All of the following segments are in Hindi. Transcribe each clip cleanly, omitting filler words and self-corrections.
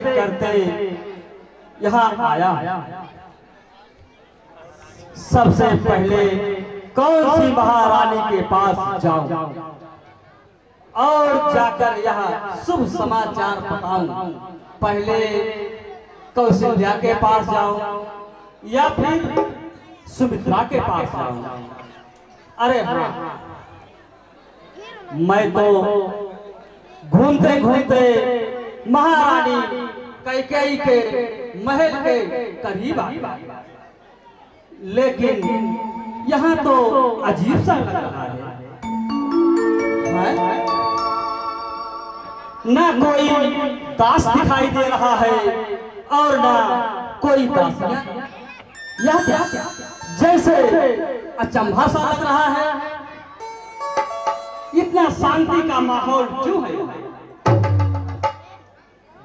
करते यहाँ आया। सबसे पहले कौन सी महारानी के पास जाऊं और जाकर यह शुभ समाचार बताऊं। पहले कौशल्या के पास जाऊं या फिर सुमित्रा के पास जाऊं। अरे हाँ, मैं तो घूमते घूमते महारानी कैकेयी के महल के करीब आया, लेकिन यहाँ तो अजीब सा लग रहा है। ना कोई दास दिखाई दे रहा है और ना कोई दासियां। यह क्या जैसे अचंभा सा लग रहा है। इतना शांति का माहौल क्यों है?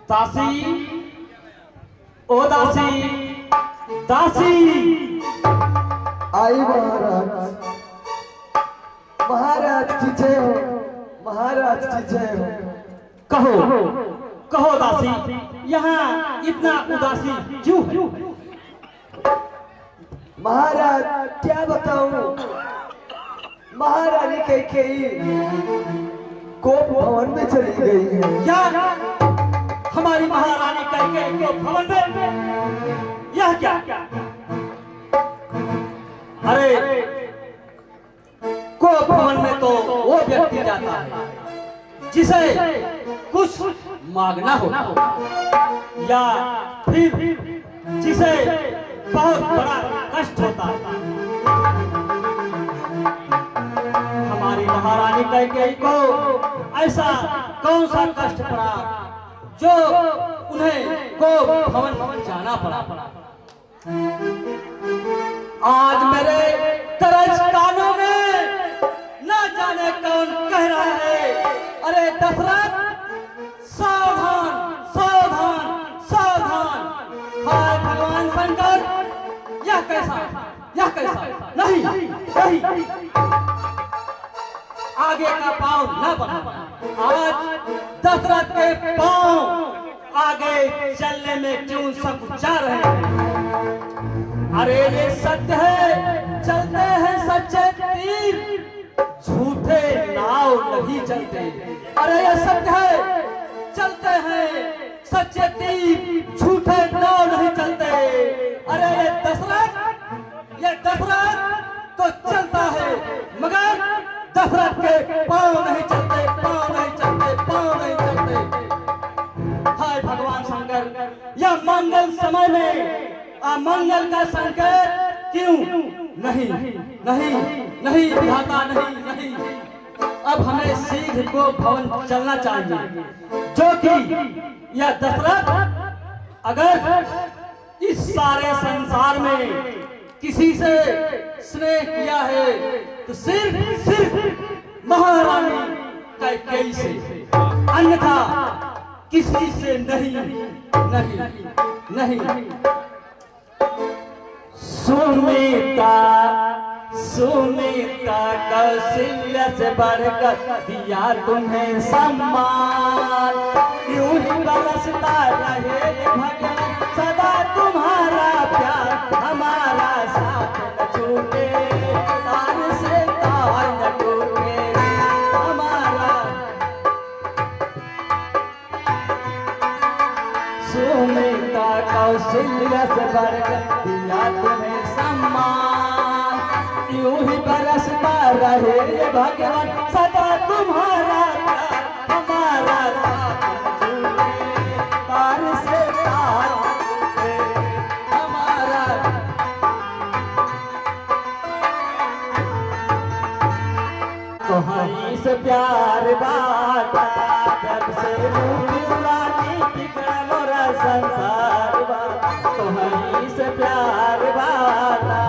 दासी, ओ दासी, दासी। आई महाराज, महाराज की जय हो, महाराज की जय हो। कहो कहो दासी, यहाँ इतना उदासी क्यों है? महाराज क्या बताऊं, महारानी कैकेयी कोप भवन में चली गई है। क्या हमारी महारानी कैकेयी को भवन में? यह क्या? अरे को भवन में तो वो व्यक्ति जाता है जिसे कुछ मांगना हो या फिर जिसे बहुत बड़ा कष्ट होता है। हमारी महारानी कैकेयी को ऐसा कौन सा कष्ट पड़ा जो उन्हें को भवन जाना पड़ा। आज मेरे तरस कानों में ना जाने कौन कह रहा है, अरे दशरथ सावधान सावधान सावधान। हाय भगवान शंकर, यह कैसा नहीं नहीं, आगे का पांव न बढ़ा। आज दशरथ के पांव आगे चलने में क्यों सकुचा रहे हैं? अरे ये सत्य है, चलते हैं सच्चे तीर, झूठे नाव नहीं चलते। अरे ये सत्य है, चलते हैं सच्चे तीर, झूठे नाव नहीं चलते। अरे ये दशरथ तो चलता है, मगर दशरथ के पांव नहीं चलते, पांव नहीं चलते, पांव नहीं चलते। हाय भगवान शंकर, यह मंगल समय में अमंगल का संकेत क्यों? नहीं नहीं नहीं विधाता, नहीं नहीं। अब हमें शीघ्र को भवन चलना चाहिए, जो कि यह दशरथ अगर इस सारे संसार में किसी से स्नेह किया है तो सिर्फ महारानी कैकेयी से, अन्यथा किसी से नहीं नहीं नहीं। सुमित्रा सुमित्रा कौशल्या से बढ़कर दिया तुम्हें सम्मान, यूं ही बरसता रहे भगवान सदा तुम्हारा प्यार, हमारा साथ न छूटे, तार से तार न टूटे हमारा। सुमित्रा कौशल्या से बढ़कर दिया तुम्हें सम्मान, यूं ही बरसता रहे भगवान सदा तुम्हारा प्यार, हमारा साथ न छूटे, तार से तार हमारा। तुम्हारी से प्यार बाटा, जब से रूप रानी बिगड़ा मोरा संसार बाटा, तुम्हारी से प्यार बाटा।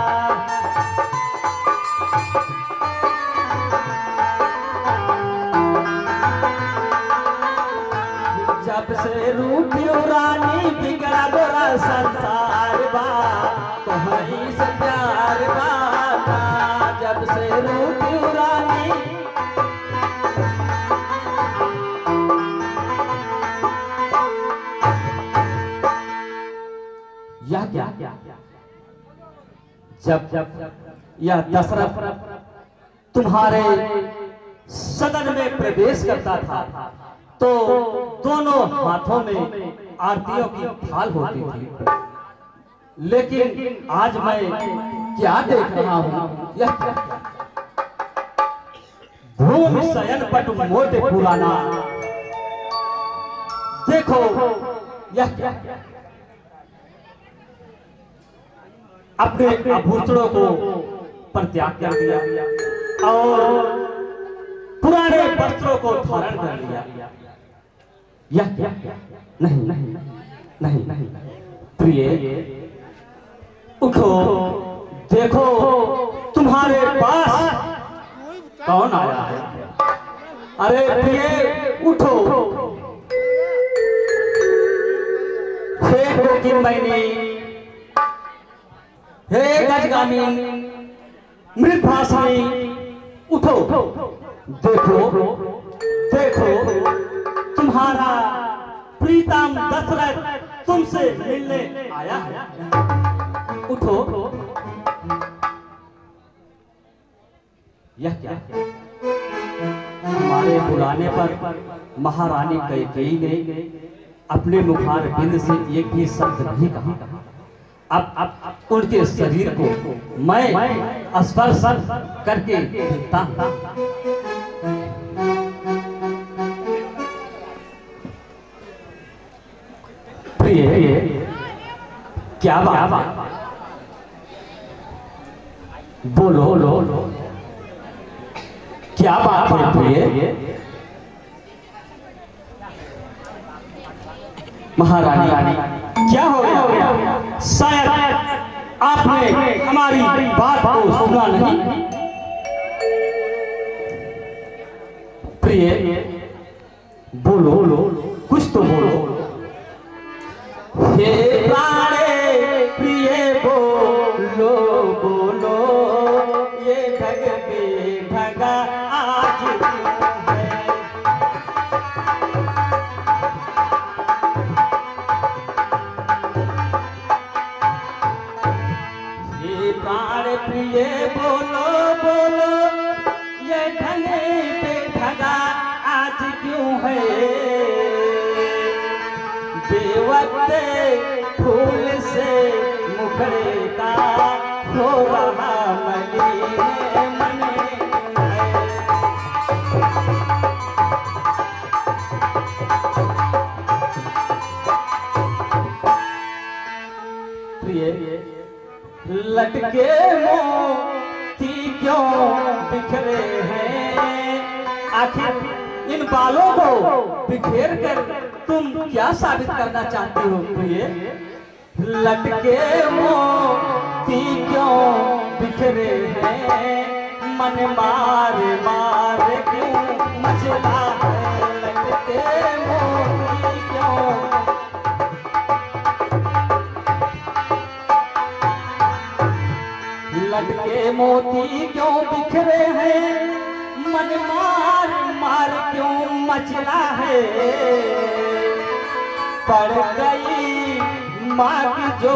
जब से रूप रानी बिगड़ा मोरा संसार बा, तुम्हारी से प्यार बाटा। जब से रूप रानी यह क्या? जब यह दशरथ तुम्हारे सदन में प्रवेश करता था तो दोनों हाथों में आरतियों की थाल होती थी, लेकिन आज मैं क्या देख रहा हूं? यह भूमि शयन पट मोटे पुराना। देखो यह क्या? अपने आभूषणों को परित्याग कर दिया और पुराने वस्त्रों को धारण कर लिया। यह क्या? नहीं नहीं नहीं नहीं प्रिय, उठो, देखो तुम्हारे पास कौन आया है। अरे प्रिय उठो। हे कोकिलमैनी, हे गजगामी, मृदभाषिणी, उठो। देखो देखो तुम्हारा प्रीतम दशरथ तुमसे मिलने आया है। उठो। यह क्या? हमारे बुलाने पर महारानी कैकेयी ने अपने मुखार बिंद से एक भी शब्द नहीं कहा। अब उनके शरीर को मैं स्पर्श करके देखता हूं। प्रिय, क्या बात? बोलो लो, क्या बात है प्रिय? महारानी क्या हो गया? शायद आपने हमारी बात को सुना नहीं। प्रिय बोलो, कुछ तो बोलो। हे प्राणे प्रिय बोलो बोलो, ये ठग बेठगा आज क्यों है? हे प्राण प्रिय बोलो बोलो, ये ठग बेठगा आज क्यों है? बेवक्ते फूल से मुखड़े का हो रहा मलिन मन है। प्रिय, लटके मोती क्यों बिखरे हैं? आखिर इन बालों को बिखेर कर तुम क्या साबित करना चाहती हो प्रिय? लटके मोती क्यों बिखरे हैं? मन मार मार क्यों मचला है? लटके मोती क्यों? लटके मोती क्यों बिखरे हैं? मन मार मार क्यों मचला है? पड़ गई माँ की जो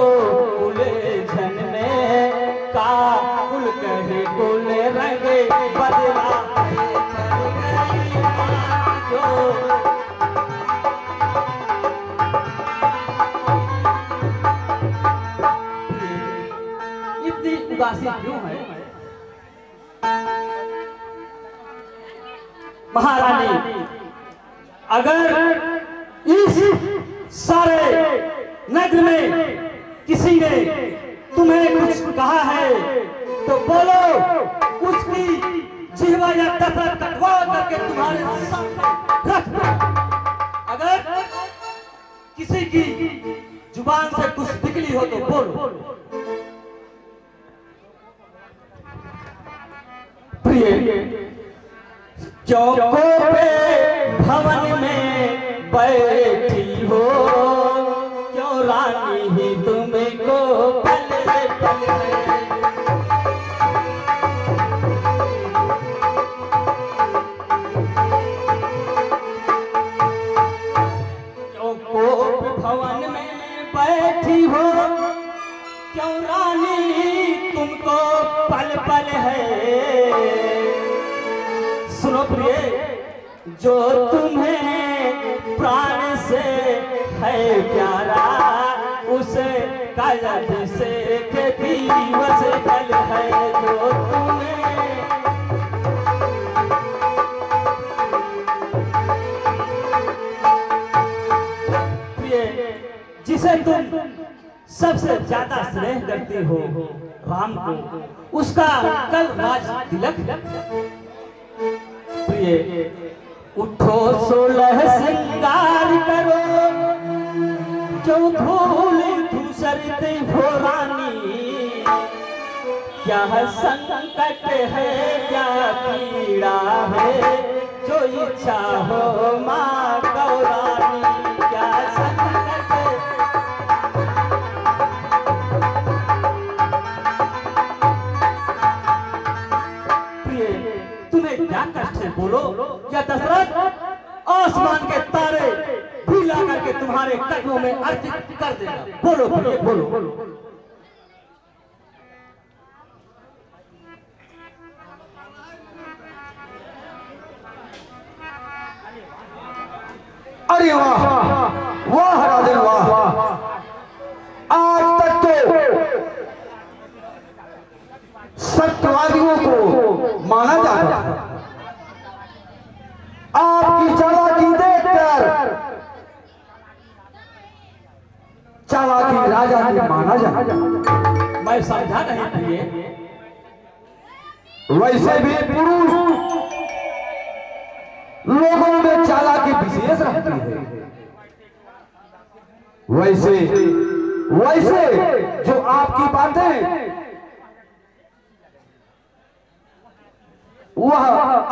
उलझन में, काबुल कहे कुल रंग बदला है। पड़ गई माँ की जो इतनी उदासी क्यों है? महारानी, अगर इस सारे नगर में किसी ने तुम्हें कुछ कहा है तो बोलो, उसकी जिह्वा या दशरथ कटवा करके तुम्हारे सामने रख दो। अगर किसी की जुबान से कुछ निकली हो तो बोलो। प्रिय, चौकों पे भवन में बैठी हो, क्यों रानी ही तुमको पले पले? चौकों पे भवन में बैठी हो, क्यों रानी तुमको पल पल है। सुनो प्रिय, जो तुम्हें प्राण से है प्यारा, उसे कायद से के दिवस कल है। जो तुम्हें जिसे तुम सबसे ज्यादा स्नेह करती हो, राम को, उसका कल राज तिलक। प्रिय उठो 16 श्रृंगार करो, क्यों धूल धूसरते हो रानी। क्या संकट है, क्या पीड़ा है, जो इच्छा हो माँ गौरानी। क्या संकट क्या कष्ट है बोलो, या दशरथ आसमान के तारे भी ला करके तुम्हारे कदमों में अर्पित कर देगा। बोलो बोलो बोलो। अरे वाह वाह राजन वाह। आज तक तो सत्यवादियों को माना जाता था, आपकी चालाकी देखकर चालाकी राजा की माना जाता। मैं समझा नहीं प्रिय, वैसे भी पुरुष लोगों में चालाकी विशेष रहती है। वैसे वैसे जो आपकी बातें वह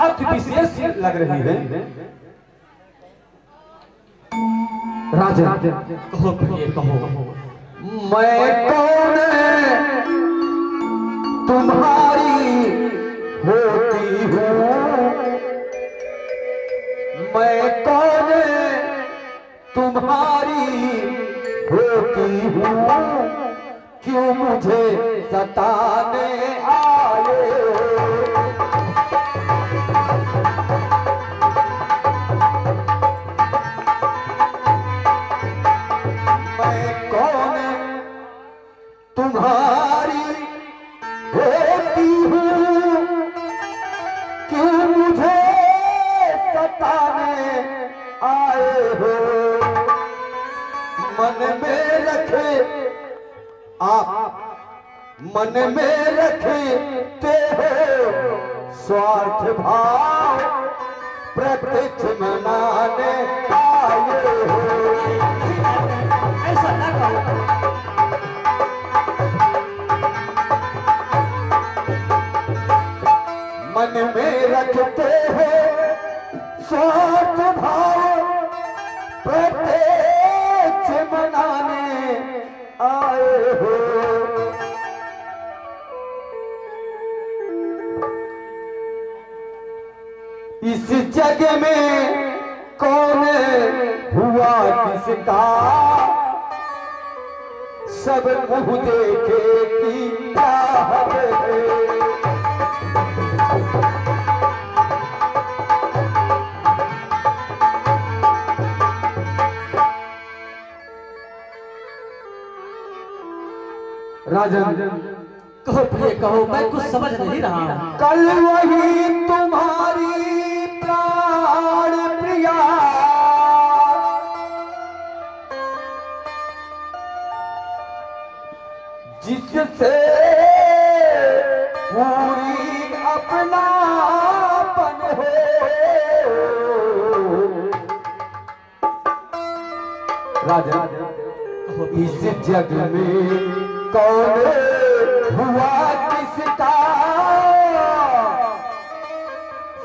अर्थ विशेष लग रही है। राजा कहो प्रिय कहो। मैं कौन तुम्हारी होती हूँ, मैं कौन तुम्हारी होती हूँ, क्यों मुझे सताने आए हो। तुम्हारी होती हूँ, क्यों मुझे सताने आए हो। मन में रखे आप, मन में रखते हो स्वार्थ भाव, प्रत्यक्ष मनाने आए हो। ऐसा ना कहो। मन में रखते हो स्वार्थ भाव, प्रत्यक्ष मनाने आए हो। इस जग में कौन हुआ किसका, सब मुँह देखे की चाहत है। राजन कहो प्रिय कहो, मैं कुछ समझ नहीं रहा हूं। कल वही तुम्हारी प्राण प्रिया, जिससे पूरी अपनापन हो। राजा इस जग में कौन हुआ किसका,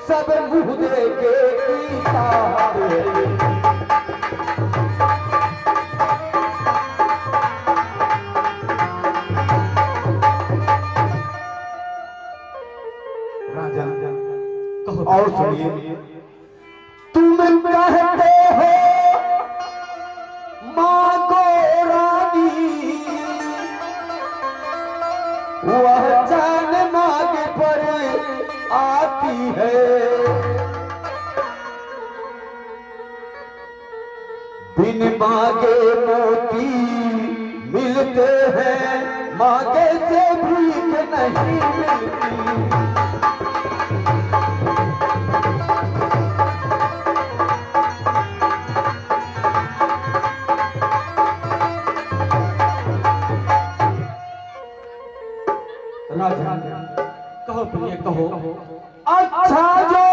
सब मुँह देके पीता है। राजा और सुनिए, तुम कहते हो माँ गो रानी, मांगे मोती मिलते हैं, मांगे से भीख नहीं मिलती। राजा कहो प्रिय कहो। अच्छा जो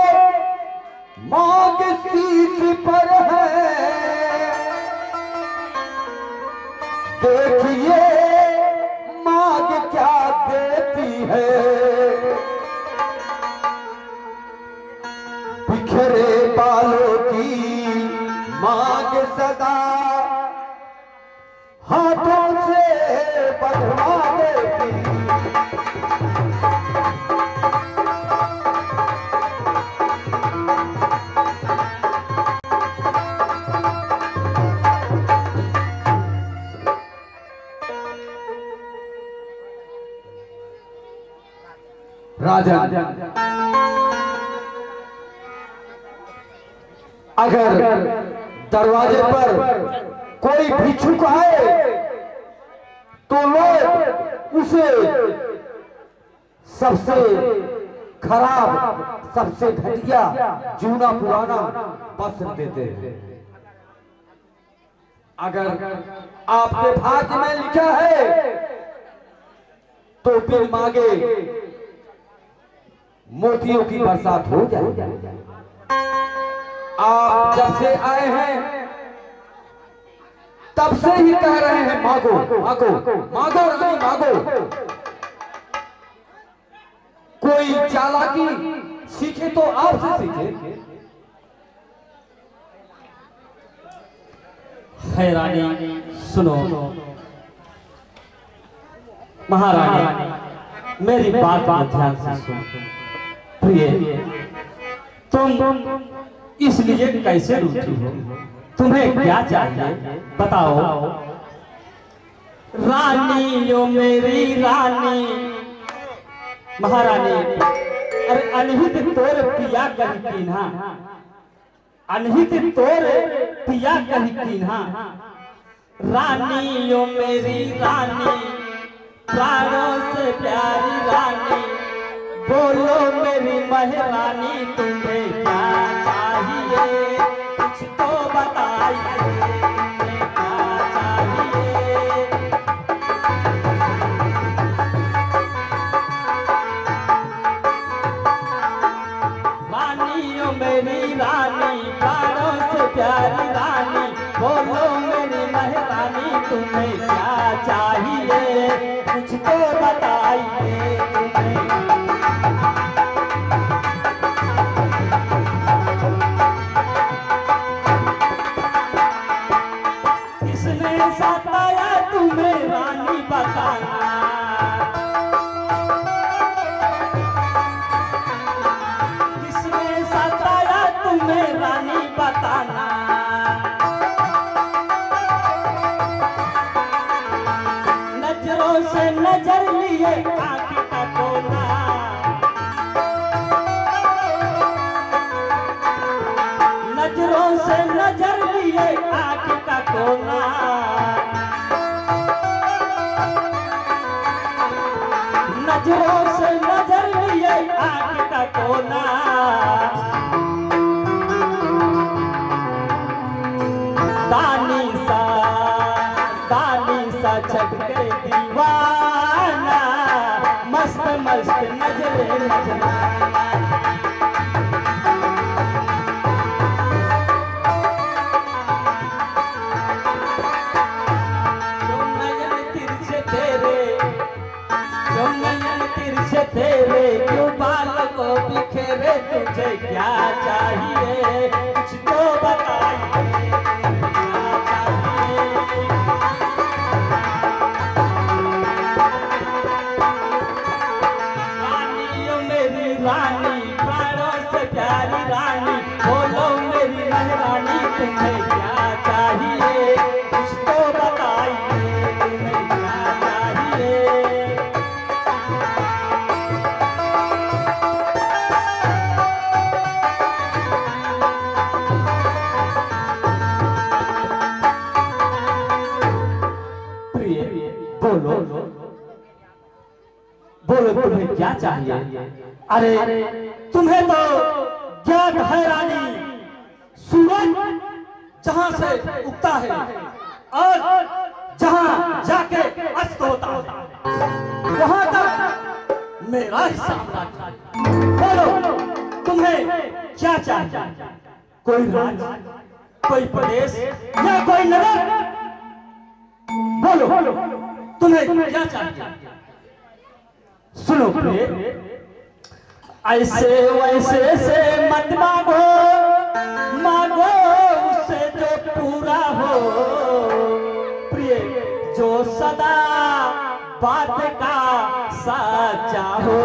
मांग शीश पर है, देखिए मांग क्या देती है। बिखरे बालों की मांग सदा हाथों से बढ़वा देती। राजा अगर दरवाजे पर कोई भिक्षुक आए तो लोग उसे सबसे खराब, सबसे घटिया, जूना पुराना वस्त्र देते हैं। अगर आपके भाग्य में लिखा है तो बिन मांगे मोतियों की बरसात हो जाए। आप जब से आए हैं तब से ही कह रहे हैं मांगो मांगो मांगो रानी मांगो। कोई चालाकी सीखे तो आपसे सीखे। है रानी सुनो। महारानी मेरी बात ध्यान से सुनो। प्रिय तुम इसलिए कैसे रूठी हो? तुम्हें क्या चाहिए बताओ। रानी यो मेरी रानी। महारानी अरे अनहित तोर पिया कही कीन्हा, अनहित तोर पिया कही कीन्हा। रानी यो मेरी रानी, प्राणों से प्यारी रानी। बोलो मेरी महारानी तुम्हें क्या चाहिए, कुछ तो बताइए तुम्हें क्या चाहिए। रानी ओ मेरी रानी, प्राणों से प्यारी रानी। बोलो मेरी महारानी तुम्हें क्या चाहिए, कुछ तो बताइए तुम्हें। सताया तुम्हें रानी बताना, किसने सताया तुम्हें रानी बताना। नजरों से नजर लिए आंख का कोना, नजरों से नजर लिए आंख का कोना। नजरों से नजर लिए आंख का कोना। दानी सा छटके दीवाना, मस्त मस्त नजरे नजराना। तेरे क्यों बाल को बिखेरे, तुझे क्या चाहिए, कुछ तो बताइए क्या चाहिए। रानी ओ मेरी रानी, बोलो बोलो, तुम्हें क्या चाहिए? अरे तुम्हें तो ज्ञात है रानी, सूरज जहां से उगता है और जहां जाके अस्त होता है वहां तक मेरा ही साम्राज्य। बोलो तुम्हें क्या चाहिए? कोई राज्य, कोई प्रदेश या कोई नगर? बोलो तुम्हें क्या चाहिए? सुनो प्रिय, ऐसे वैसे से मत मांगो, मांगो उससे जो पूरा हो। प्रिय जो सदा बात का सच्चा हो,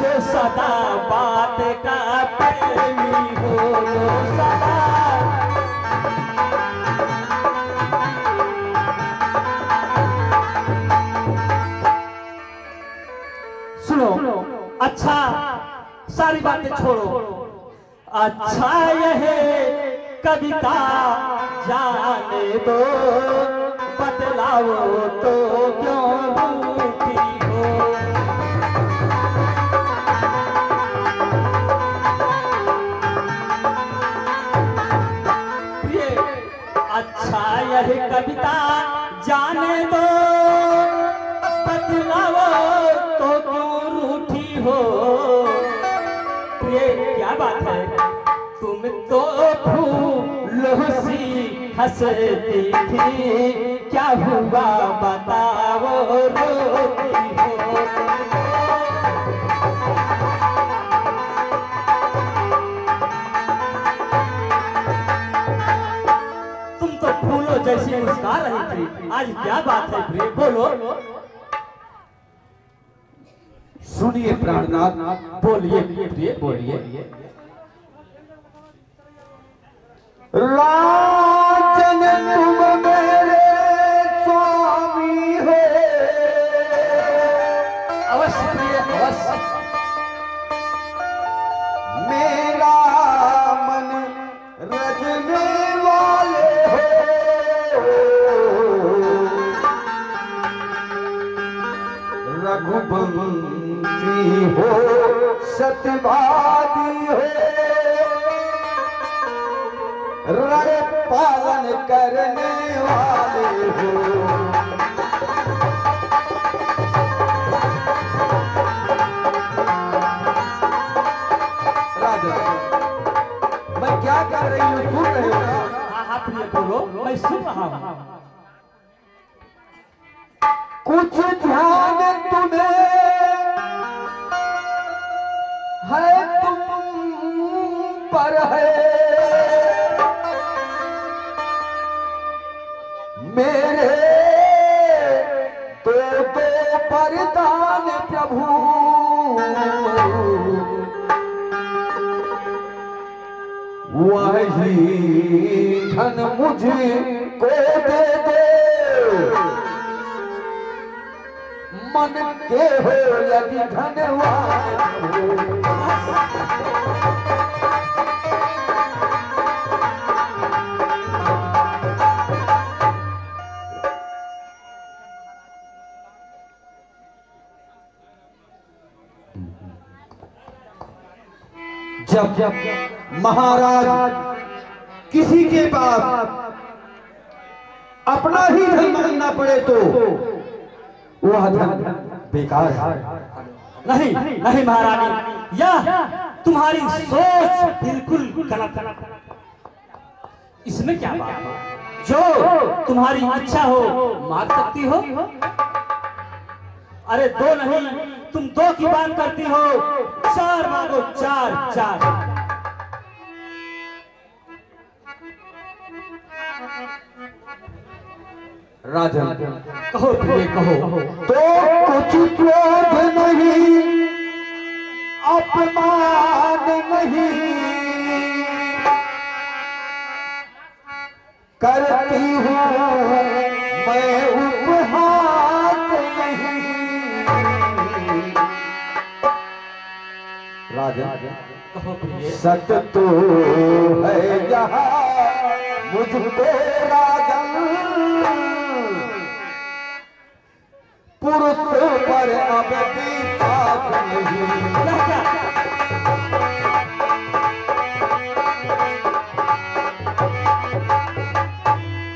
जो सदा बात का प्रेमी हो, जो सदा सुनो। अच्छा सारी बातें छोड़ो, अच्छा यह कविता जाने दो, बतलाओ तो क्यों रूठी हो। प्रिय अच्छा यह कविता जाने दो, बतलाओ तो क्यों रूठी हो। प्रिय क्या बात है, तुम तो फूलों सी हंसती थी, क्या हुआ बताओ रोती हो। तुम तो फूलों जैसी मुस्कुरा रही थी, आज क्या बात है प्रिय? बोलो। सुनिए प्राणनाथ, बोलिए प्रिय बोलिए। राजन तुम मेरे स्वामी हो, अवश्य प्रिय अवश्य। मेरा मन रजने वाले हो, रघुवंशी हो, सत्यवादी हो, रण पालन करने वाले हो। राजा मैं क्या कर रही हूँ, सुन रहे हो ना? हाँ प्रिय बोलो, मैं सुन रहा हूँ। कुछ ध्यान तुम्हें है, तुम पर है, मेरे तो वरदान प्रभु, वही धन मुझे को दे दे, मन के हो यदि धनवान हो। जब जब महाराज किसी के पास अपना ही धन मांगना पड़े तो वह धन बेकार है। नहीं नहीं महारानी, यह तुम्हारी सोच बिल्कुल गलत है। इसमें क्या बात है? जो तुम्हारी इच्छा हो मांग सकती हो। अरे दो नहीं, तुम दो की बात करती हो, चार मांगो, चार चार। राजन कहो प्रिय कहो। तो कुछ क्रोध नहीं, अपमान नहीं, करती हूँ मैं उपहास नहीं। राजन कहो प्रिय। सत्य तो है यहाँ मुझको राजन, अब विश्वास नहीं।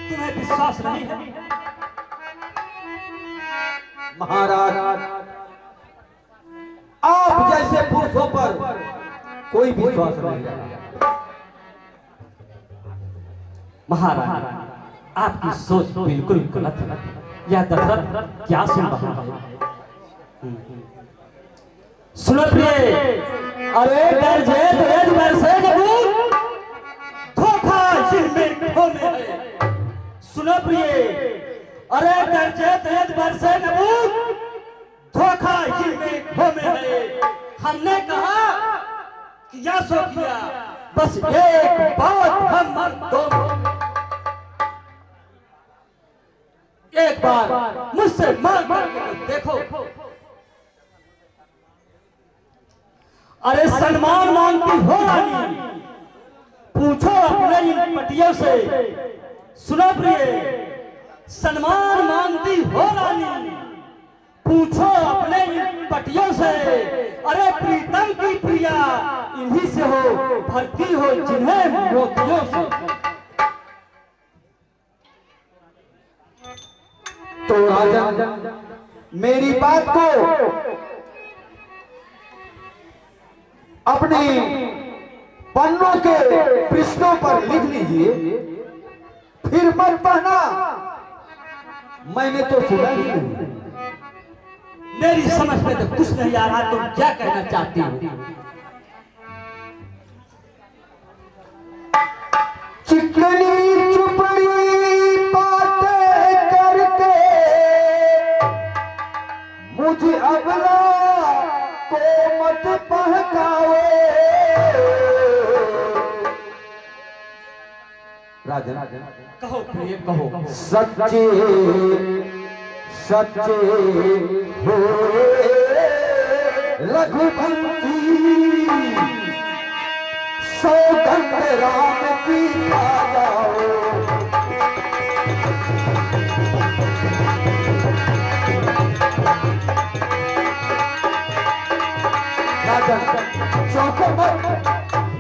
तुम्हें विश्वास नहीं है? महाराज, आप जैसे पुरुषों पर कोई विश्वास नहीं रहा। महाराज, आपकी सोच बिल्कुल गलत है। यह दशरथ क्या सुन रहा है? सुनो प्रिय, अरे गरजे तेज बरसे कबूल, धोखा जिनमें खोने है। सुनो प्रिय, अरे गरजे तेज बरसे कबूल, धोखा जिनमें खोने है। हमने कहा कि या सो किया, बस एक बात हम दोनों एक बार मुझसे मांग करके देखो। अरे सलमान मांगती हो रानी, पूछो अपने इन पटियों से। सुनो प्रिय, सलमान मांगती हो रानी, पूछो अपने इन पटियों से। अरे प्रीतम की प्रिया इन्हीं से हो, भरती हो जिन्हें मोतियों से। तो राजन, मेरी बात को अपने पन्नों के पृष्ठों पर लिख लीजिए, फिर मत पढ़ना मैंने तो सुना ही नहीं। मेरी समझ में तो कुछ नहीं आ रहा, तुम क्या कहना चाहती हो? चिकनी चुपड़ी बातें करके मुझे अबला को मत बहकाओ। राजन, कहो प्रिय, कहो। सच्चे सच्चे हो रघुपति, सौगंध राम की खा जाओ। राजन, चौंको मत,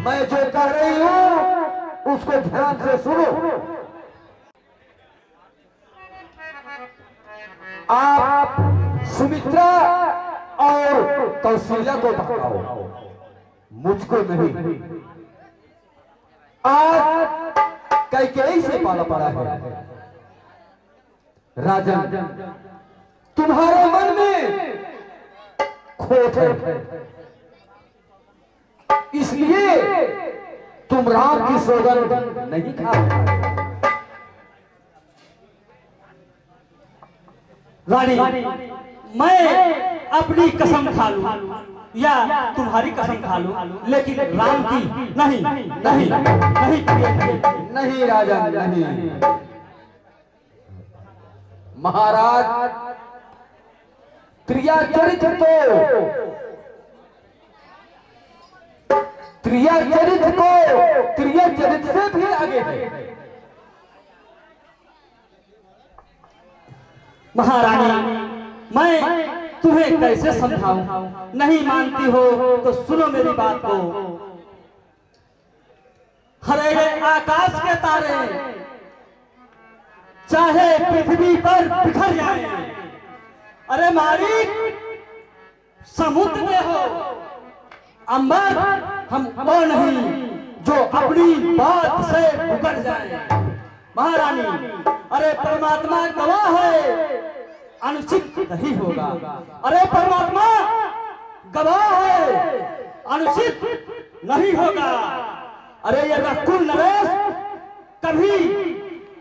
मैं जो कह रही हूं उसको ध्यान से सुनो। आप सुमित्रा और कौशल्या को बहकाओ, मुझको नहीं। आज कैकेयी से पाला पड़ा है। राजन, तुम्हारे मन में खोट है, इसलिए तुम राम की सौगंध नहीं खा। रानी, मैं अपनी कसम खा लूं या तुम्हारी कसम खा लूं, लेकिन राम की नहीं। नहीं नहीं नहीं नहीं, नहीं राजन, नहीं। महाराज, त्रिया चरित्र से भी आगे है। महारानी, मैं तुम्हें कैसे समझाऊं? नहीं मानती हो तो सुनो मेरी बात को। हरे आकाश के तारे चाहे पृथ्वी पर बिखर जाएं, अरे मालिक समुद्र में हो, अंबर हम वो नहीं जो अपनी बात से उकड़ जाए। महारानी, अरे परमात्मा गवाह है, अनुचित नहीं होगा। अरे परमात्मा गवाह है, अनुचित नहीं होगा। अरे ये नकुल नरेश कभी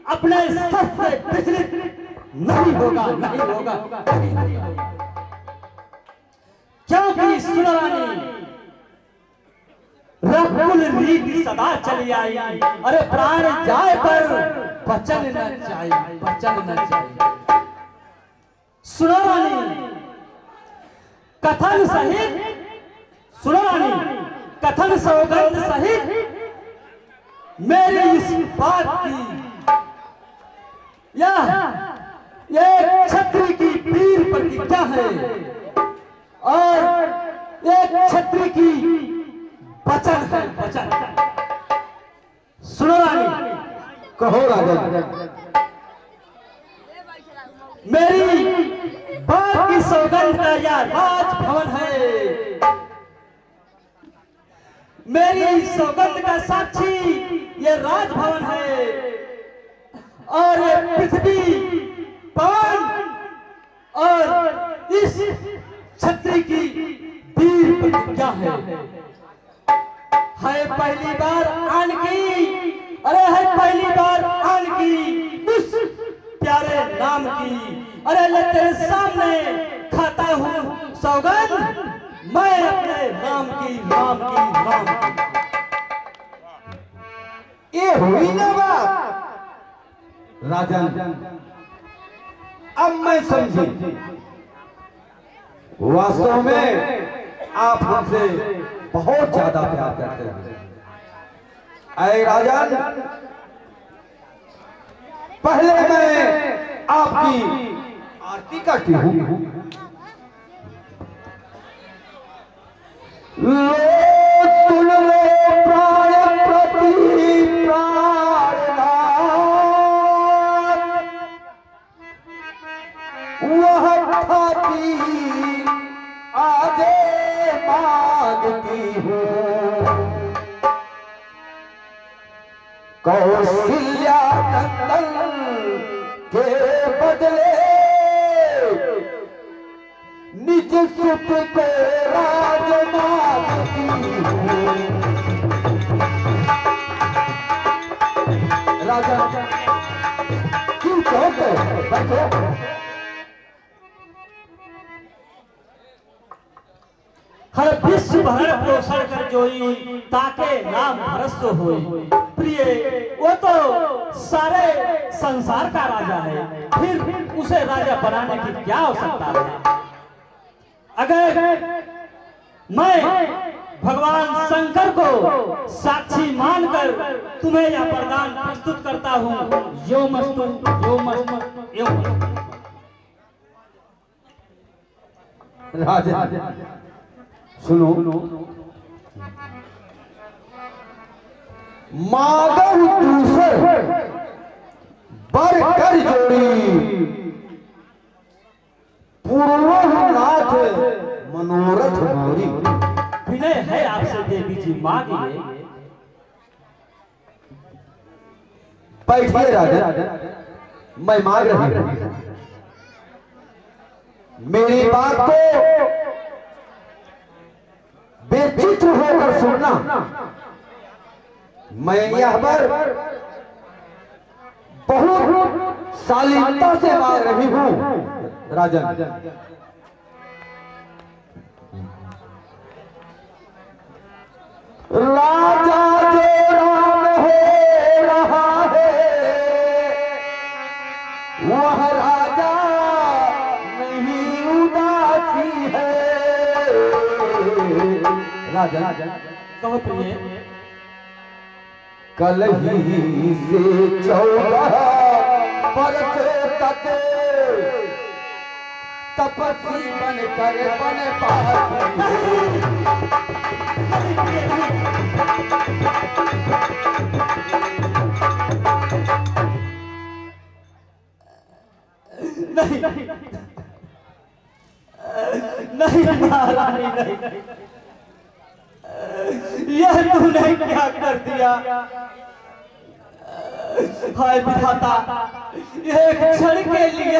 अपने सच से विचलित नहीं होगा, नहीं होगा, नहीं होगा। क्योंकि सुनवानी रकुल रीति सदा चली आई। अरे प्राण जाए पर बचन न जाए, बचन न जाए। सुनवानी कथन सहित, सुनवानी कथन सौगंध सहित मेरी इस बात की, यह क्षत्रिय की वीर प्रतिज्ञा है है वचन। सुनो रानी, कहो राजन। मेरी बात की सौगंध का यह राजभवन है, मेरी सौगंध का साक्षी ये राजभवन है, और ये पृथ्वी पवन और इस छत्री की वीर प्रतिज्ञा है पहली बार आन की, अरे है पहली बार आन की उस प्यारे नाम की, अरे ले तेरे सामने खाता हूँ सौगंध मैं अपने राम की। ये हुई ना बात राजन, अब मैं समझी वास्तव में आप हमसे बहुत ज्यादा प्यार करते हैं। ऐ राजन, पहले मैं आपकी आरती करती हूँ। सुन लो प्राण प्रति प्राणनाथ, वह खाती आगे मांगती हूँ। कौशल्या नंदन के बदले निज सुख को राज मांगती हूँ। राजा क्यों कहते बैठो। हर विश्व भर पोषण कर जोई, ताके नाम भरस होई। प्रिय वो तो सारे संसार का राजा है, फिर उसे राजा बनाने की क्या आवश्यकता है। अगर मैं भगवान शंकर को साक्षी मानकर तुम्हें यह वरदान प्रस्तुत करता हूँ, यो मस्तु यो मस्तु यो मस्तु। राजा सुनो, माधव दूसर बर कर जोड़ी, पूर्वनाथ मनोरथ मोरी। विनय है आपसे देवी जी, मांगिए। बैठिए राजा, मैं मांग रही हूं। मेरी बात को बेचित्र होकर सुनना। मैं यह पर बहुत शालीनता से मांग रही हूं राजन। राजा जो राम हो रहा है, वह राजा नहीं उदासी है। राजा कहो प्रिय। कल ही से 14 बरस तक तपस्वी बन कर बन पाती। नहीं नहीं महारानी, नहीं, यह तूने क्या कर दिया। हाय विधाता, एक क्षण के लिए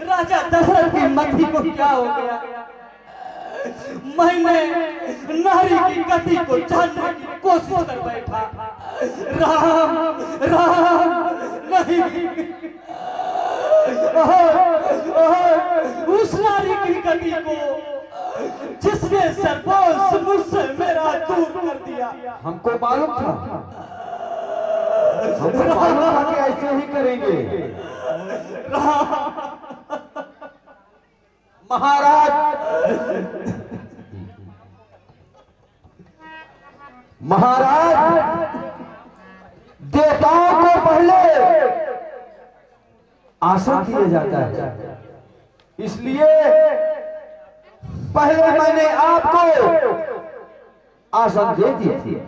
राजा दशरथ की मति को क्या हो गया। मैंने नारी की गति को जानने की कोशिश कर बैठा। राम राम नहीं, उस नारी की गति को जिसने सर्वोच्च मुझसे मेरा दूर कर दिया। हमको मालूम था, हमको मालूम था कि ऐसे ही करेंगे। महाराज महाराज देवताओं को पहले आसन दिया जाता है, इसलिए पहले मैंने आपको आसन दे दीजिए।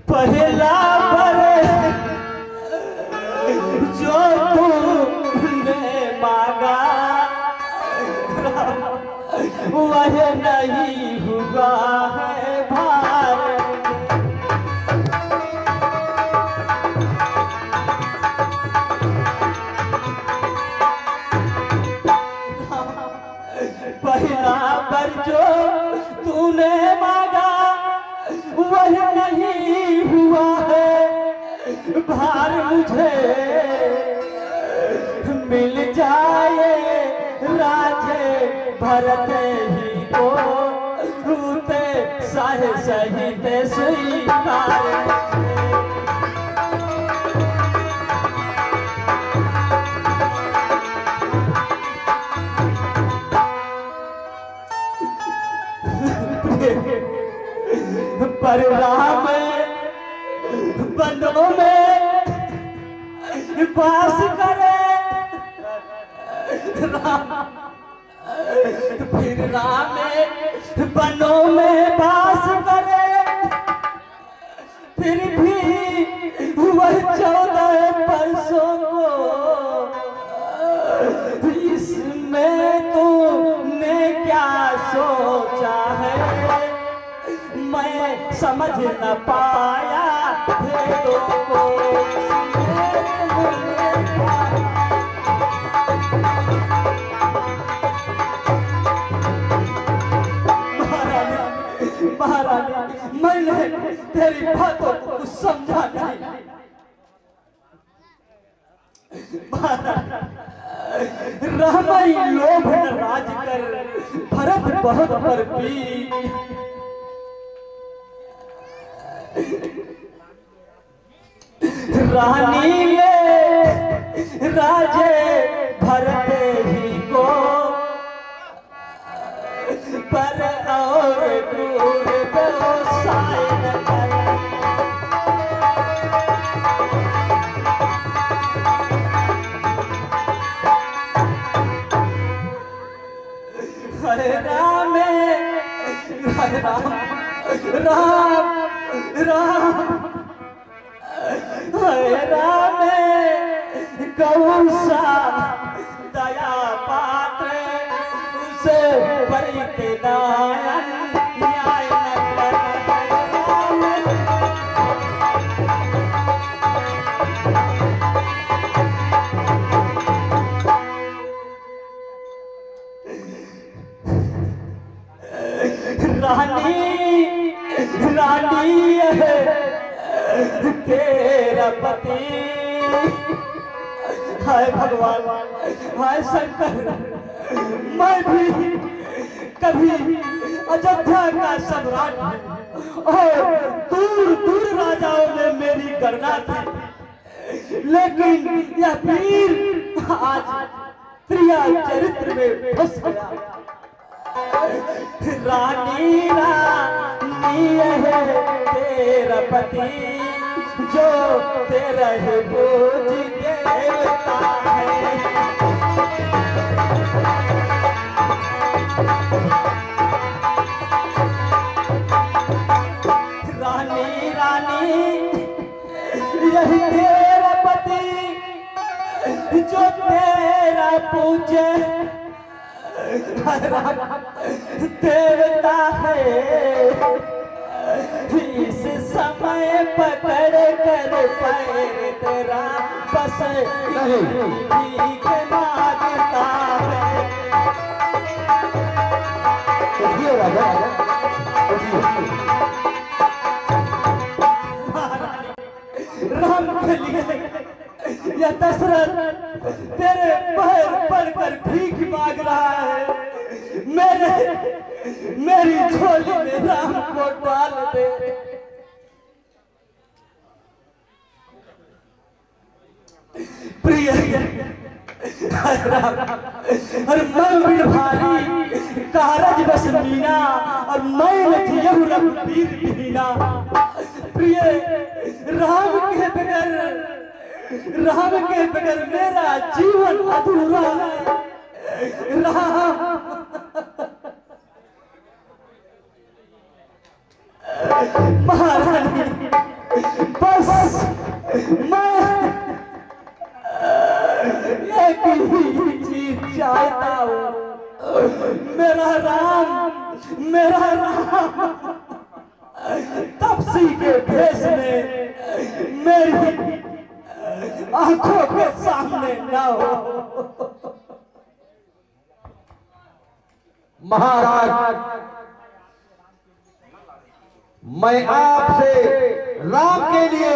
पहला बर जो तूने मांगा वह नहीं हुआ है भारत। पहला बर जो तूने मांगा वह नहीं हुआ है भार मुझे मिल जाए राजे भरत ही को रूते सहे सहित स्वीकार। पर राम बनों में वास करे फिर राम बनों में वास करे फिर भी वह 14 परसों को इसमें तूने क्या सोचा है मैं समझ न पाया भेदों को। महारानी मैंने तेरी बातों को कुछ समझा नहीं। रामाई लोभ न राज कर भरत बहुत पर पी रानी ले राजे भरत ही को पर और क्रूर व्यवसाय न करे। हरे राम राम राम हरे राम कौसा दया पात्र उसे परितदायन न्याय न करे। रानी है तेरा पति हाय भगवान हाय शंकर मैं भी कभी अयोध्या का सम्राट और दूर दूर राजाओं में मेरी गणना थी लेकिन यह वीर आज प्रिया चरित्र में फंस गया। रानी रानी है तेरा पति जो तेरा है बोझ देवता है। रानी रानी यही तेरा पति जो तेरा पूजे देवता है। इस समय पकड़ कर पैर तेरा बस भीख मांगता है। राम के लिए यह दशरथ तेरे पैर पड़कर भीख मांग रहा है। मेरी झोली में राम को डाल दे। प्रिय और मैं भारी कारज बस मीना और मैं यहू रघुवीर दीना। प्रिय राम के बगैर मेरा जीवन अधूरा है। महारानी बस मैं एक ही चीज चाहता हूँ, मेरा राम तपसी के भेष में मेरी आंखों के सामने ना हो। महाराज, मैं आपसे राम के लिए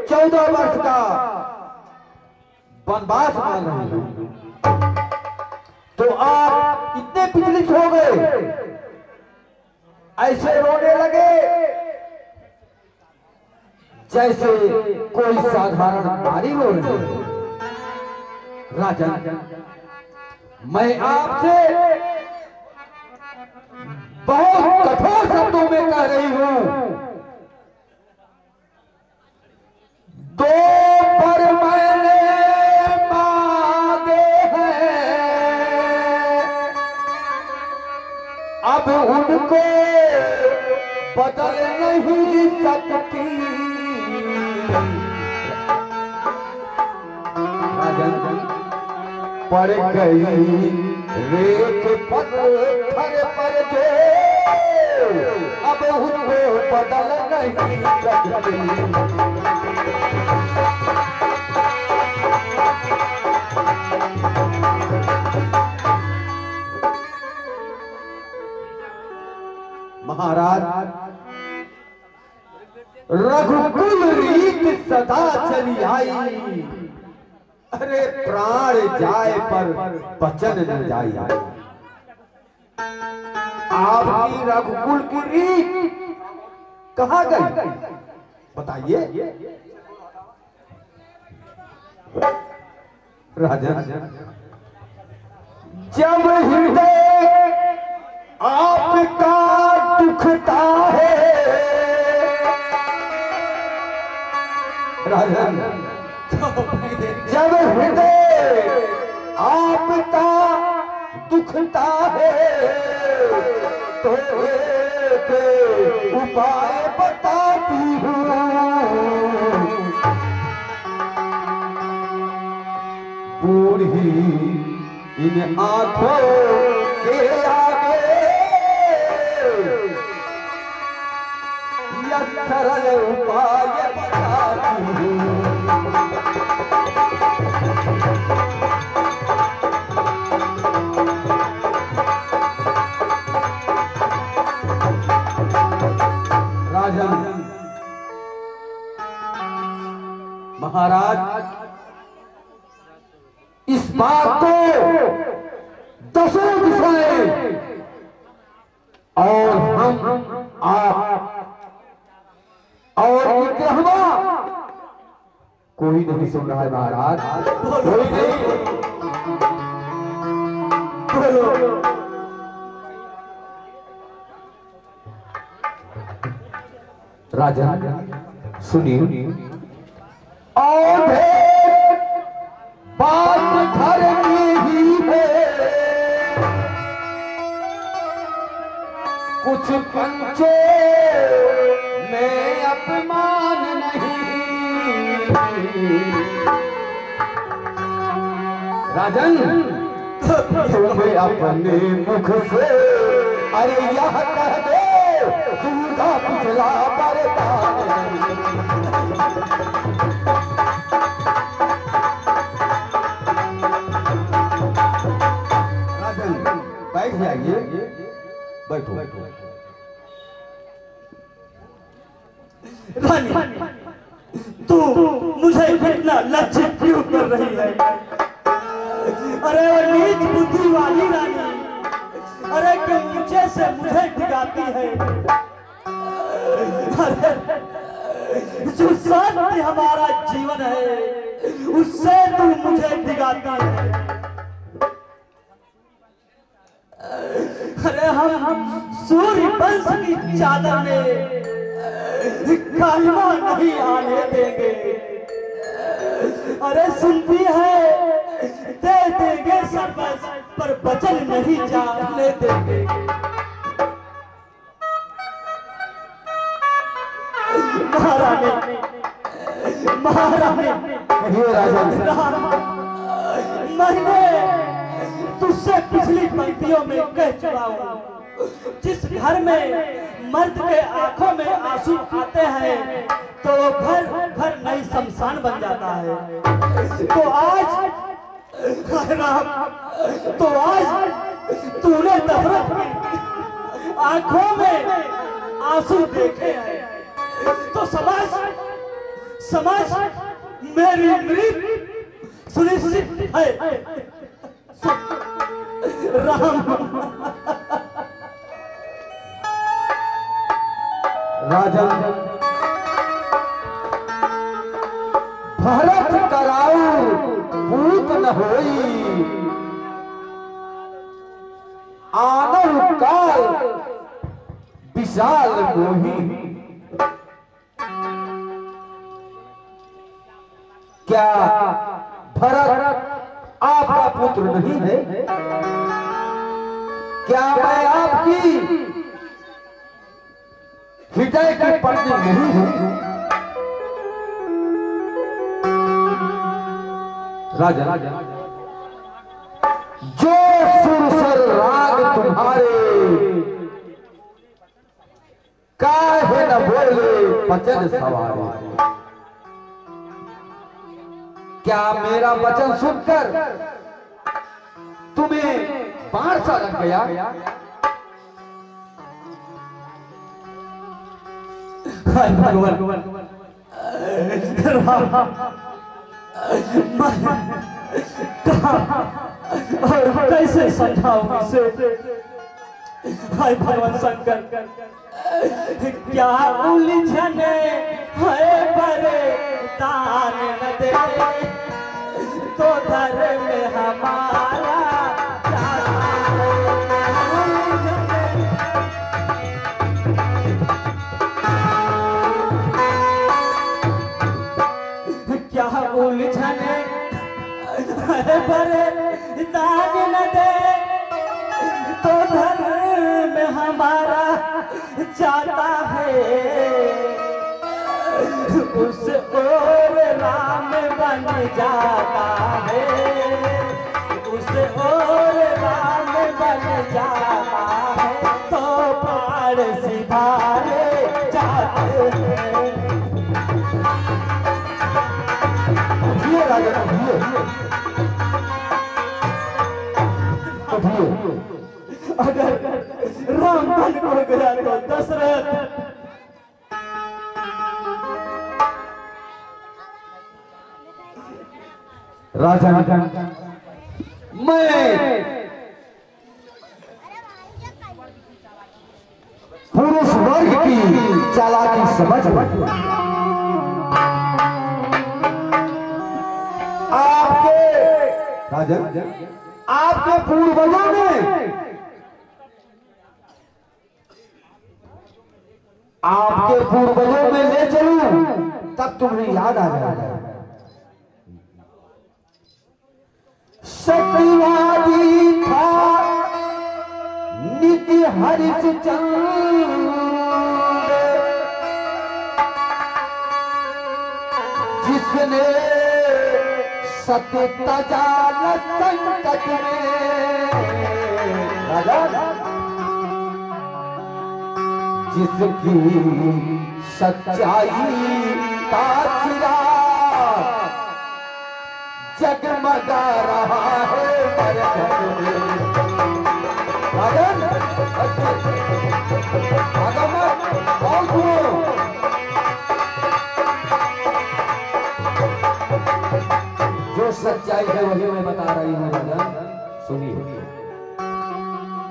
14 वर्ष का वनवास मांग रही हूं, तो आप इतने विचलित हो गए, ऐसे रोने लगे जैसे कोई साधारण नारी रो रही है। राजन, मैं आपसे बहुत कठोर शब्दों में कह रही हूं, 2 पर मैंने मांगे हैं, अब उनको बदल नहीं सकती। राजन, पड़ गई रेत पत्थर पर जो अब उनको बदल नहीं सकती। महाराज, रघुकुल रीत सदा चली आई, अरे प्राण जाए पर बचन न जाए। आपकी रघुकुल की रीत कहाँ गई बताइए। राजा, जब हृदय आपका दुखता है, राजन, जब हृदय आपका दुखता है, तो एक उपाय बताती हूँ। बूढ़ी इन आंखों के आगे यह सरल उपाय बताती हूँ। राजन, महाराज, इस बात को 10 दिशाएं और हम आप और इकहवा कोई नहीं सुन रहा है। महाराज, कोई नहीं। बोलो। राजा, सुनिए, और बात घर की ही है, कुछ पंचों में अपमान नहीं। राजन, तुम्हें अपने मुख से अरे यह कह दे, दूधा पिछला बरदान। राजन, बैठ जाइए, बैठो। रानी, तू मुझे इतना लज्जित क्यों कर रही है? अरे वो नीच बुद्धि वाली रानी, अरे क्यों ऊंचे से मुझे डिगाती है? अरे जो सत्य हमारा जीवन है, उससे तू मुझे डिगाती है। अरे हम सूर्य वंश की चादर में कालिमा नहीं आने देंगे। अरे सुनती है, दे देंगे सर्वस्व वचन नहीं जाने देंगे। महारानी, महारानी, मैंने तुझसे पिछली पंक्तियों में कह चुका हूँ, जिस घर में मर्द के आंखों में आंसू आते हैं तो वो घर नहीं शमशान बन जाता है। तो आज तो आज तूने दशरथ की आंखों में आंसू देखे हैं तो समाज मेरी मृत्यु सुनिश्चित है। राम राजा भरत कराऊ भूत न होई, आनर काल विशाल मोही। क्या भरत आपका पुत्र नहीं है? क्या मैं आपकी हृदय की पत्नी नहीं हूं? राजा जो सुरसर राग तुम्हारे, काहे न बोले वचन सवारे। क्या मेरा वचन सुनकर तुम्हें बाढ़ सा लग गया? हाय भगवान, और कैसे समझाऊं इसे? हाय भगवान शंकर, क्या उलझने है बड़े दान न दे तो धर्म में हमारा क्या उलझने है बड़े दान न दे तो धर्म में हमारा जाता है। उस ओर राम बन जाता है, उस ओर राम बन जाता है तो पार सिधारे जाते हैं। अगर राम बन हो गया तो दशरथ राजा मैं पुरुष वर्ग की चालाकी समझ आपके राजा आपके पूर्वजों ने आपके पूर्वजों में ले चलूं तब तुम्हें याद आ जाएगा। सत्यवादी था नित्य हरिश्चंद्र, जिसने सत्य तजा संकट में, जिसकी सच्चाई का चिराग जगमगा रहा है मरकत में। जो सच्चाई है वही मैं बता रही हूँ राजा, सुनिए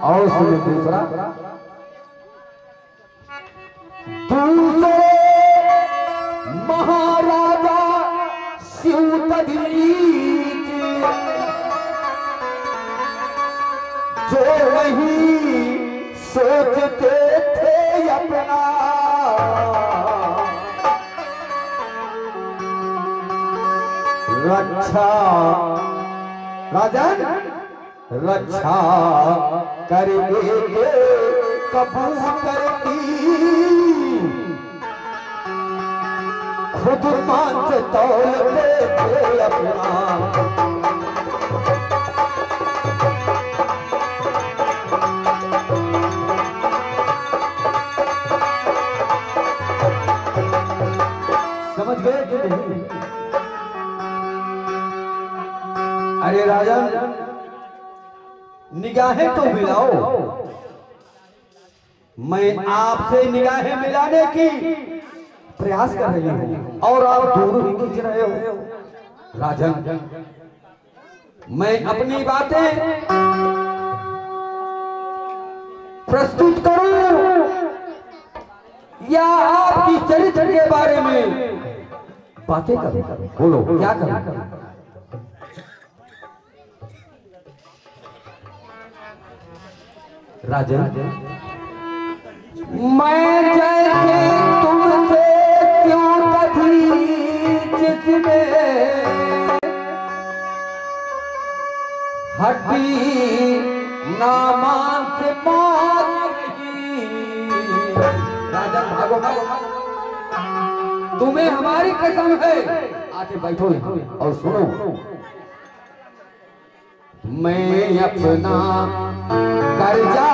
और सुनिए। दूसरा महाराजा शिवतदीज जो वही सोचते थे अपना, रक्षा राजन रक्षा करके के कबूतर की खुद पांच तौलते थे अपना। समझ गए कि नहीं? अरे राजा, निगाहें तो मिलाओ। मैं आपसे निगाहें मिलाने की प्रयास कर रही हूं और आप दूर ही खींच रहे हो। राजन, मैं अपनी बातें प्रस्तुत करूं या आपकी चरित्र के बारे में बातें करूं? बोलो क्या करूं? राजन, मैं जैसे तुमसे क्यों कभी जिसमें हड्डी नामान से मांगी। राजन भागो भागो, तुम्हें हमारी कसम है। आके बैठो और सुनो। मैं अपना कर्जा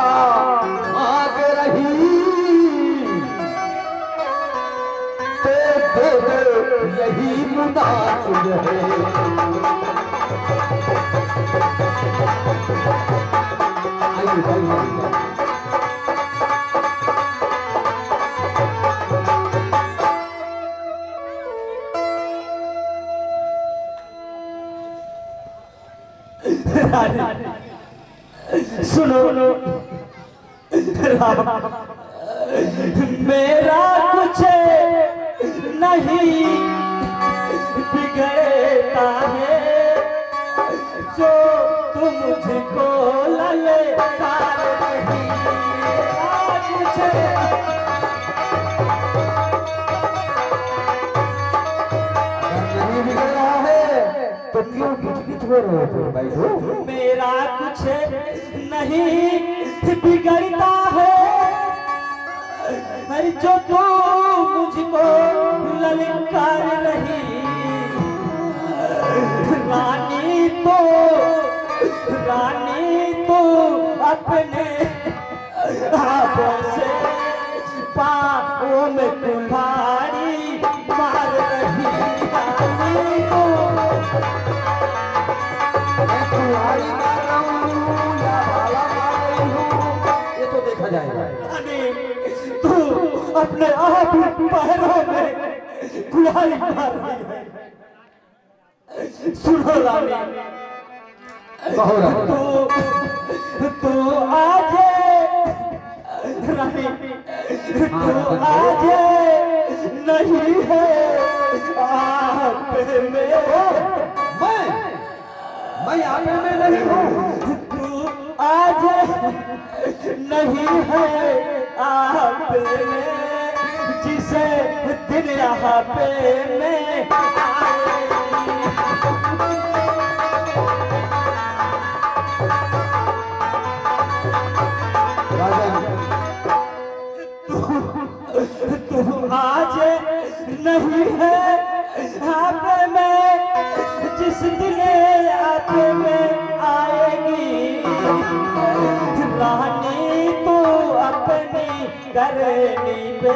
मांग रही तो दे दो, यही मुनासिब है। सुनो, मेरा कुछ नहीं बिगड़ता है जो तुम मुझको ललकार रही। मेरा कुछ नहीं बिगड़ा है तो क्यों गिच हो रहे हो? बैठो। मेरा कुछ नहीं बिगड़ता है जो तू मुझको ललकार रही। रानी तो अपने हाथों से पाँवों में कुल्हाड़ी मार रही। रानी तो मैं कुल्हाड़ी मार रहा हूँ या भाला मार रही हूँ, ये तो देखा जाएगा। तू अपने आप पैरों में कुल्हाड़ी मार रही है। सुनो रानी, तू आज रानी, तू आज नहीं है आप में। मैं आपे में नहीं हूँ। तू आज नहीं है आप में, जिसे दिन यहाँ पे में तू आज नहीं है आप में, जिस दिन आप में आएगी। रानी तो अपनी करनी पे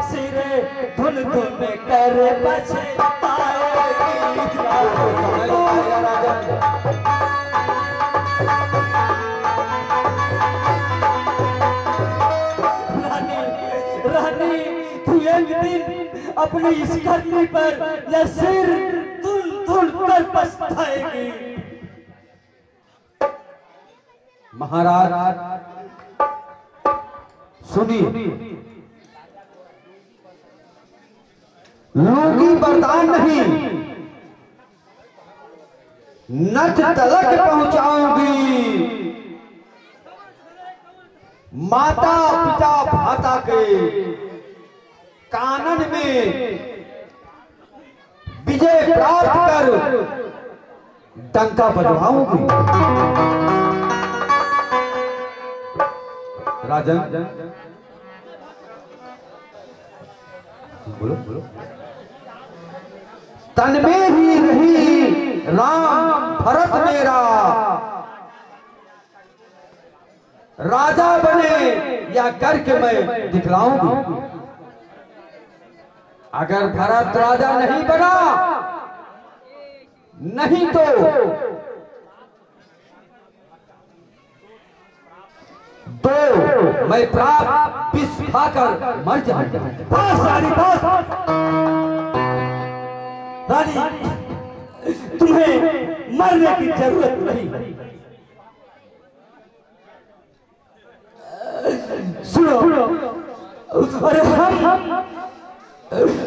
सिरे धुन धुन कर पछताएगी। रानी तू एक दिन अपनी इस करनी पर यह सिर धुन धुन कर पछताएगी। महाराज सुनिए, लूंगी बरदान नहीं, नच तलक पहुंचाऊंगी। माता पिता भाता के कानन में विजय प्राप्त कर डंका बजवाऊंगी। राजन बोलो बोलो। तन में ही रही राम भरत मेरा, राजा बने या करके मैं दिखलाऊंगी। अगर भरत राजा नहीं बना, नहीं तो मैं प्राप विष खाकर मर जाऊंगा। बस रानी बस। रानी, तुम्हें मरने की जरूरत नहीं। सुनो, अरे हम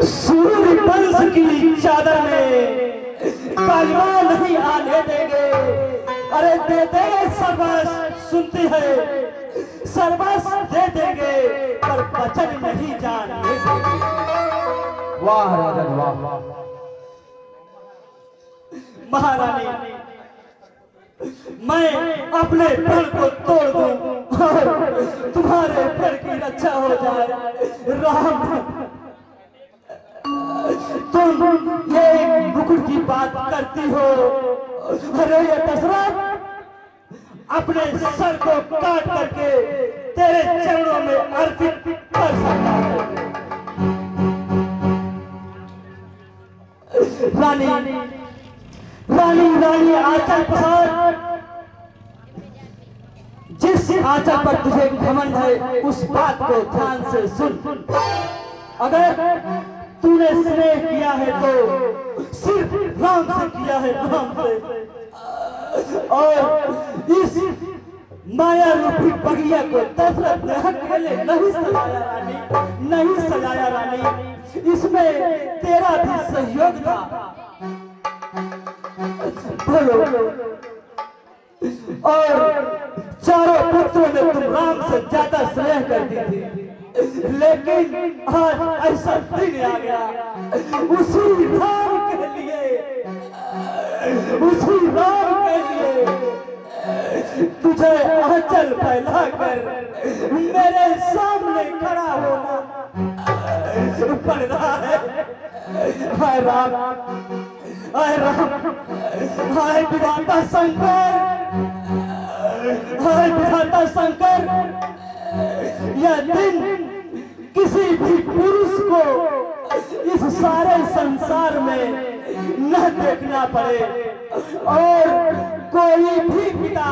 सूर्य वंश की चादर में कालिमा नहीं आने देंगे। अरे दे देंगे सर्वस्व, सुनती है, सर्वस्व दे देंगे पर वचन नहीं जाने देंगे। वाह राजन वाह। महारानी, मैं अपने प्रण को तोड़ दूं और तुम्हारे प्रण की रक्षा हो जाए। राम, तुम ये मुकुट की बात करती हो, अरे ये दशरथ अपने सर को काट करके तेरे चरणों में अर्पित कर सकता है। रानी रानी रानी आंचल पसार। जिस आंचल पर तुझे घमंड है उस बात को ध्यान से सुन। अगर तूने स्नेह किया है तो सिर्फ राम से किया है, राम से। और इस माया रूपी बगिया को दशरथ ने अकेले नहीं सजाया रानी, नहीं सजाया रानी। इसमें तेरा भी सहयोग था। बोलो। और चारों पुत्रों में तुम राम से ज्यादा स्नेह करती थी, लेकिन आज ऐसा दिन आ गया उसी राम के लिए, उसी राम के लिए तुझे आंचल फैलाकर मेरे सामने खड़ा होना पड़ रहा है। हाय राम, हाय राम, हाय विधाता शंकर, हाय विधाता शंकर। यह दिन किसी भी पुरुष को इस सारे संसार में न देखना पड़े और कोई भी पिता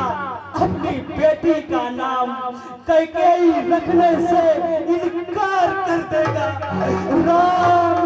अपनी बेटी का नाम कैकेयी रखने से इनकार कर देगा। राम